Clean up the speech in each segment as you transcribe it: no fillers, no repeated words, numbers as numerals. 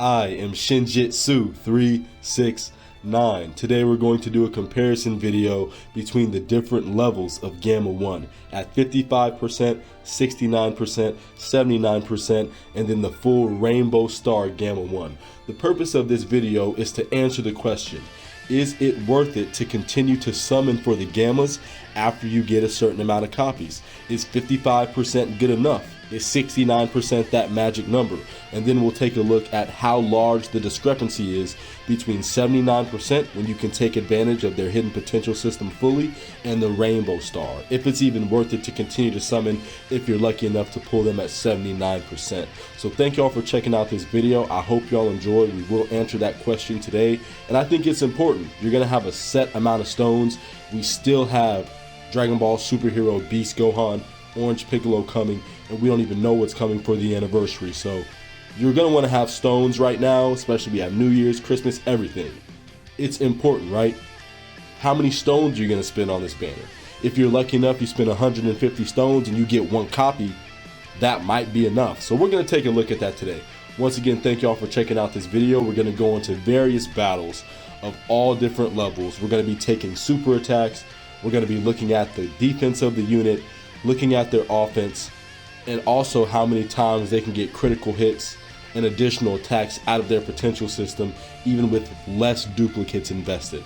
I am SHINJIITSU 369. Today we're going to do a comparison video between the different levels of Gamma 1 at 55%, 69%, 79%, and then the full Rainbow Star Gamma 1. The purpose of this video is to answer the question, is it worth it to continue to summon for the Gammas after you get a certain amount of copies? Is 55% good enough? Is 69% that magic number? And then we'll take a look at how large the discrepancy is between 79% when you can take advantage of their hidden potential system fully and the Rainbow Star. If it's even worth it to continue to summon if you're lucky enough to pull them at 79%. So thank y'all for checking out this video. I hope y'all enjoyed. We will answer that question today. And I think it's important. You're gonna have a set amount of stones. We still have Dragon Ball Superhero Beast Gohan, Orange Piccolo coming, and we don't even know what's coming for the anniversary. So you're gonna want to have stones right now, especially we have New Year's, Christmas, everything. It's important, right? How many stones are you gonna spend on this banner? If you're lucky enough, you spend 150 stones and you get one copy, that might be enough. So we're gonna take a look at that today. Once again, thank y'all for checking out this video. We're gonna go into various battles of all different levels. We're gonna be taking super attacks. We're gonna be looking at the defense of the unit, looking at their offense, and also how many times they can get critical hits and additional attacks out of their potential system, even with less duplicates invested.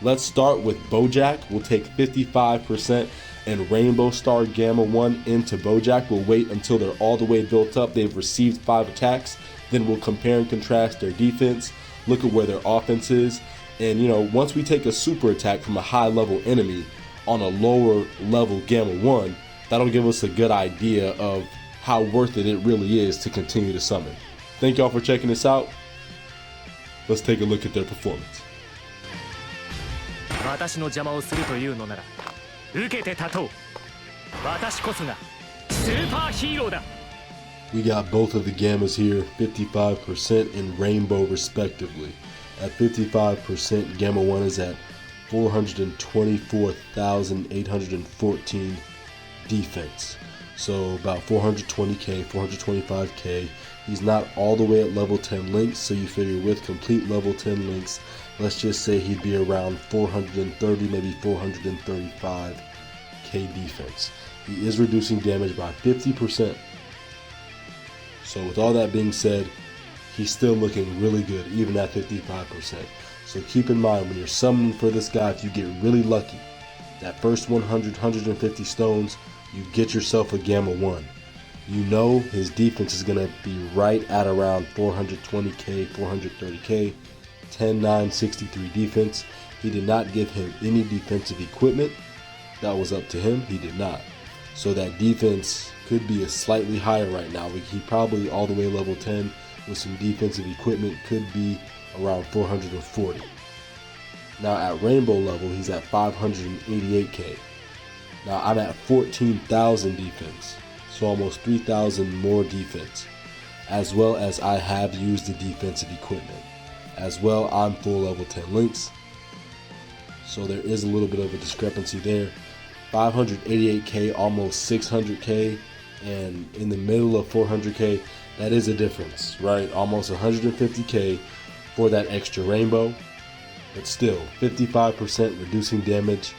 Let's start with Bojack. We'll take 55% and Rainbow Star Gamma 1 into Bojack. We'll wait until they're all the way built up. They've received 5 attacks. Then we'll compare and contrast their defense, look at where their offense is. And once we take a super attack from a high level enemy on a lower level Gamma 1, that'll give us a good idea of how worth it really is to continue to summon. Thank y'all for checking this out. Let's take a look at their performance. We got both of the Gammas here, 55% and Rainbow respectively. At 55%, Gamma 1 is at 424,814 defense. So about 420k, 425k. He's not all the way at level 10 links, so you figure with complete level 10 links, let's just say he'd be around 430, maybe 435k defense. He is reducing damage by 50%. So with all that being said, he's still looking really good, even at 55%. So keep in mind, when you're summoning for this guy, if you get really lucky, that first 100, 150 stones, you get yourself a Gamma 1. You know his defense is going to be right at around 420k, 430k, 10, 9, 63 defense. He did not give him any defensive equipment. That was up to him. He did not. So that defense could be a slightly higher right now. He probably all the way level 10 with some defensive equipment could be around 440. Now at Rainbow level, he's at 588k. Now I'm at 14,000 defense, so almost 3,000 more defense, as well as I have used the defensive equipment. As well, I'm full level 10 links, so there is a little bit of a discrepancy there. 588k, almost 600k, and in the middle of 400k, that is a difference, right? Almost 150k for that extra Rainbow, but still 55% reducing damage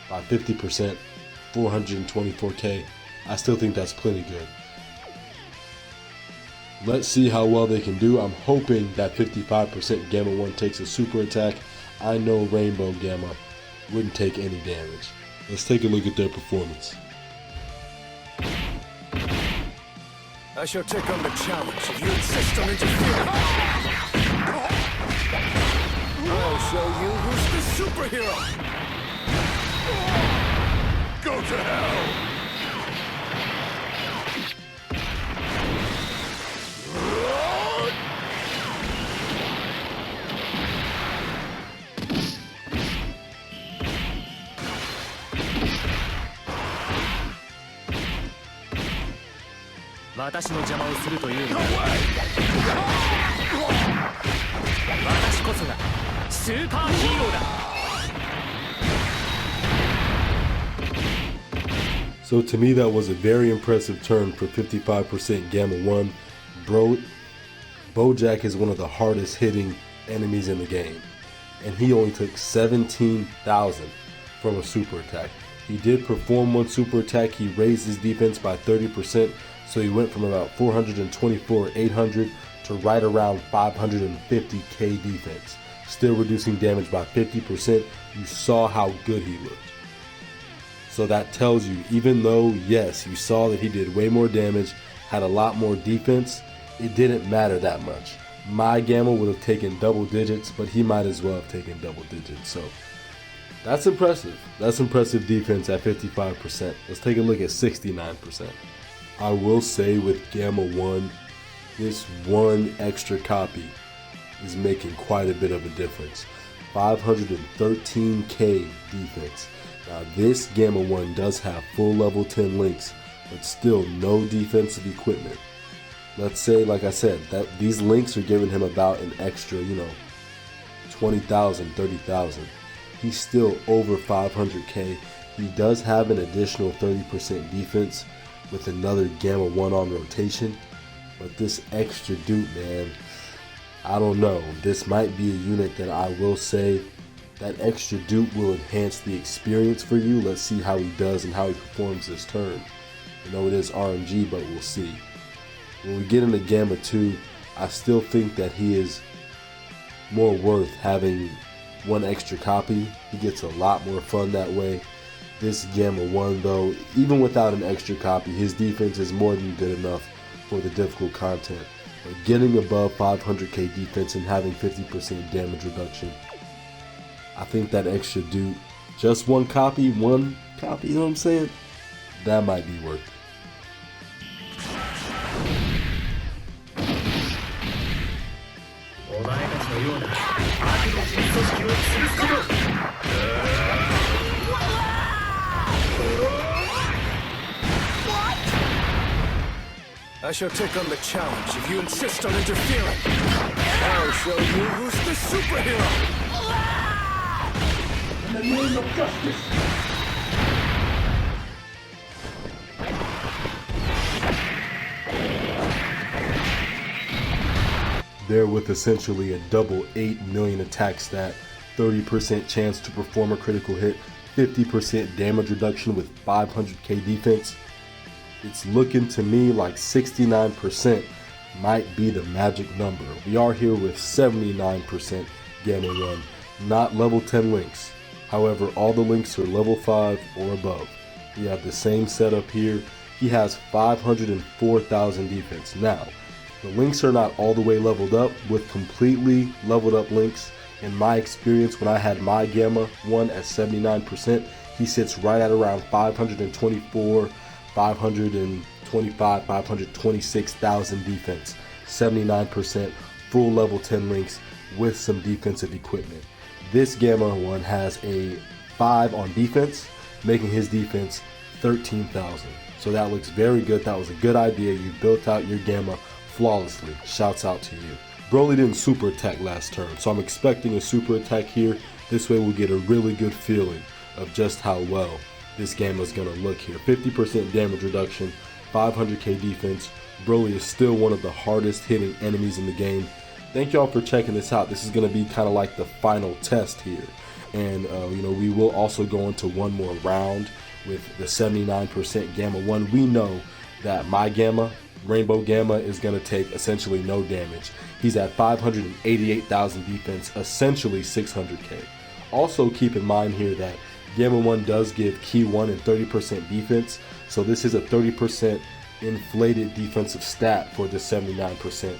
by 50%, 424k. I still think that's plenty good. Let's see how well they can do. I'm hoping that 55% Gamma 1 takes a super attack. I know Rainbow Gamma wouldn't take any damage. Let's take a look at their performance. I shall take on the challenge if you insist on interfering. I'll show you who's the superhero. Go to hell! 私の邪魔をするというのは私こそがスーパーヒーローだ。 So to me, that was a very impressive turn for 55% Gamma 1. Bro Bojack is one of the hardest hitting enemies in the game, and he only took 17,000 from a super attack. He did perform one super attack. He raised his defense by 30%, so he went from about 424,800 to right around 550k defense, still reducing damage by 50%. You saw how good he looked. So that tells you, even though, yes, you saw that he did way more damage, had a lot more defense, it didn't matter that much. My Gamma would have taken double digits, but he might as well have taken double digits. So that's impressive. That's impressive defense at 55%. Let's take a look at 69%. I will say with Gamma 1, this one extra copy is making quite a bit of a difference. 513k defense. Now this Gamma 1 does have full level 10 links, but still no defensive equipment. Let's say, like I said, that these links are giving him about an extra, 20,000, 30,000. He's still over 500k. He does have an additional 30% defense with another Gamma 1 on rotation, but this extra dupe, man, I don't know. This might be a unit that I will say that extra dupe will enhance the experience for you. Let's see how he does and how he performs this turn. It is RNG, but we'll see. When we get into Gamma 2, I still think that he is more worth having one extra copy. He gets a lot more fun that way. This Gamma 1 though, even without an extra copy, his defense is more than good enough for the difficult content. But getting above 500k defense and having 50% damage reduction, I think that extra dupe, just one copy, you know what I'm saying? That might be worth it. I shall take on the challenge if you insist on interfering. I'll show you who's the superhero. In the name of justice. There with essentially a double 8 million attack stat, 30% chance to perform a critical hit, 50% damage reduction with 500k defense. It's looking to me like 69% might be the magic number. We are here with 79% Gamma 1, not level 10 links. However, all the links are level 5 or above. We have the same setup here. He has 504,000 defense. Now, the links are not all the way leveled up. With completely leveled up links, in my experience, when I had my Gamma 1 at 79%, he sits right at around 524, 525, 526,000 defense. 79% full level 10 links with some defensive equipment. This Gamma 1 has a 5 on defense, making his defense 13,000. So that looks very good. That was a good idea. You built out your Gamma flawlessly. Shouts out to you. Broly didn't super attack last turn, so I'm expecting a super attack here. This way we'll get a really good feeling of just how well this Gamma is going to look here. 50% damage reduction, 500k defense. Broly is still one of the hardest hitting enemies in the game. Thank y'all for checking this out. This is going to be kind of like the final test here. And, we will also go into one more round with the 79% Gamma 1. We know that my Gamma, Rainbow Gamma, is going to take essentially no damage. He's at 588,000 defense, essentially 600k. Also keep in mind here that Gamma 1 does give Key 1 and 30% defense, so this is a 30% inflated defensive stat for the 79%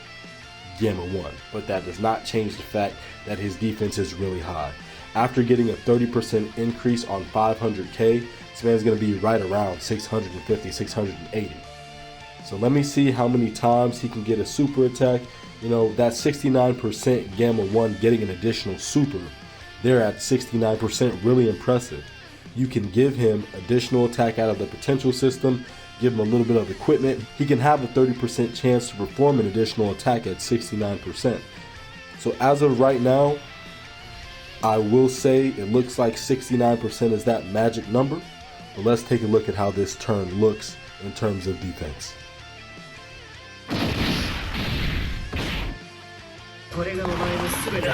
Gamma 1, but that does not change the fact that his defense is really high. After getting a 30% increase on 500k, this man's going to be right around 650, 680. So let me see how many times he can get a super attack. That 69% Gamma 1 getting an additional super, they're at 69%, really impressive. You can give him additional attack out of the potential system, give him a little bit of equipment. He can have a 30% chance to perform an additional attack at 69%. So as of right now, I will say it looks like 69% is that magic number, but let's take a look at how this turn looks in terms of defense. これがお前の全ての力。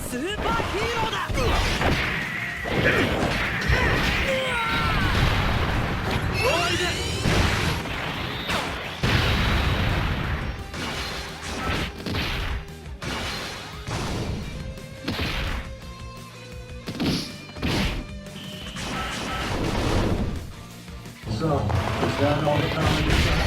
スーパーヒーローだ。終わりだ。So, is that all the time you got?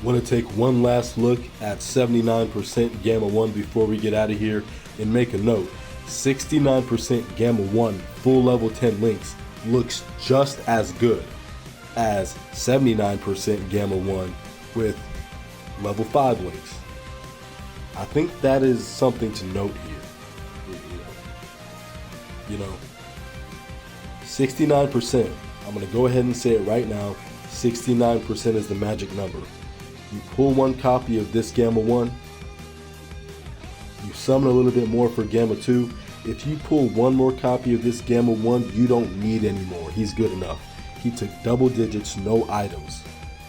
Want to take one last look at 79% Gamma 1 before we get out of here, and make a note. 69% Gamma 1 full level 10 links looks just as good as 79% Gamma 1 with level 5 links. I think that is something to note here. You know, 69%, I'm going to go ahead and say it right now, 69% is the magic number. You pull one copy of this Gamma 1, you summon a little bit more for Gamma 2. If you pull one more copy of this Gamma 1, you don't need any more. He's good enough. He took double digits, no items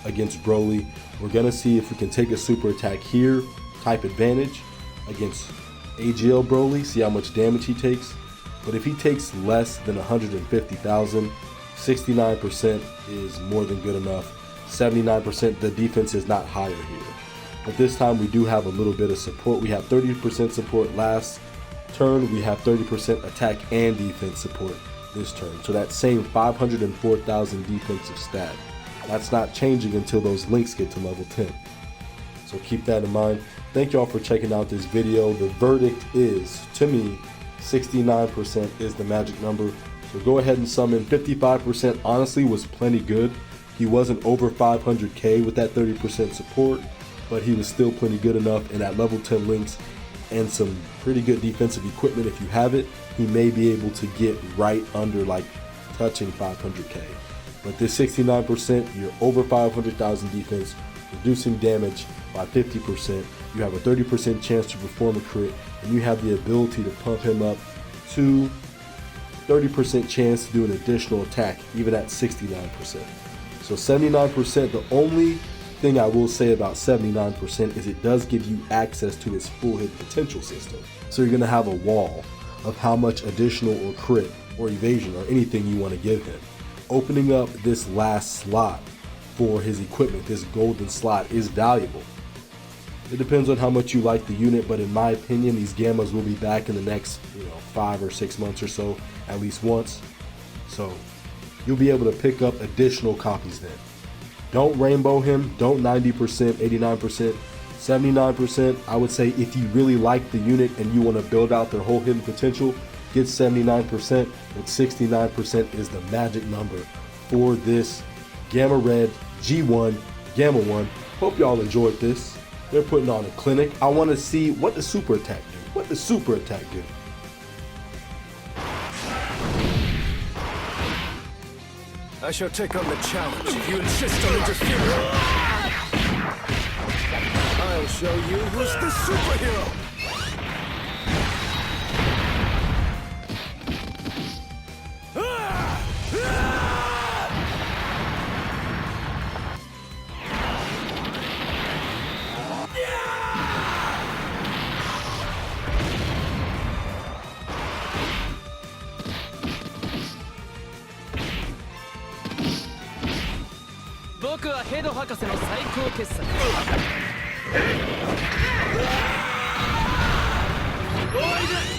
against Broly. We're going to see if we can take a super attack here, type advantage against AGL Broly, see how much damage he takes. But if he takes less than 150,000, 69% is more than good enough. 79%, the defense is not higher here. But this time we do have a little bit of support. We have 30% support last turn. We have 30% attack and defense support this turn. So that same 504,000 defensive stat, that's not changing until those links get to level 10. So keep that in mind. Thank y'all for checking out this video. The verdict is, to me, 69% is the magic number. So go ahead and summon. 55% honestly was plenty good. He wasn't over 500k with that 30% support, but he was still plenty good enough. And at level 10 links and some pretty good defensive equipment, if you have it, he may be able to get right under, like, touching 500k. But this 69%, you're over 500,000 defense, reducing damage by 50%. You have a 30% chance to perform a crit, and you have the ability to pump him up to 30% chance to do an additional attack, even at 69%. So 79%, the only thing I will say about 79% is it does give you access to his full hit potential system. So you're going to have a wall of how much additional or crit or evasion or anything you want to give him. Opening up this last slot for his equipment, this golden slot, is valuable. It depends on how much you like the unit, but in my opinion, these Gammas will be back in the next 5 or 6 months or so, at least once. So you'll be able to pick up additional copies then. Don't rainbow him, don't 90%, 89%, 79%. I would say if you really like the unit and you want to build out their whole hidden potential, get 79%, but 69% is the magic number for this Gamma Red G1 Gamma 1. Hope y'all enjoyed this. They're putting on a clinic. I want to see what the super attack do. What the super attack do. I shall take on the challenge if you insist on interfering. I'll show you who's the superhero. 僕はヘド博士の最高傑作。終わりだ。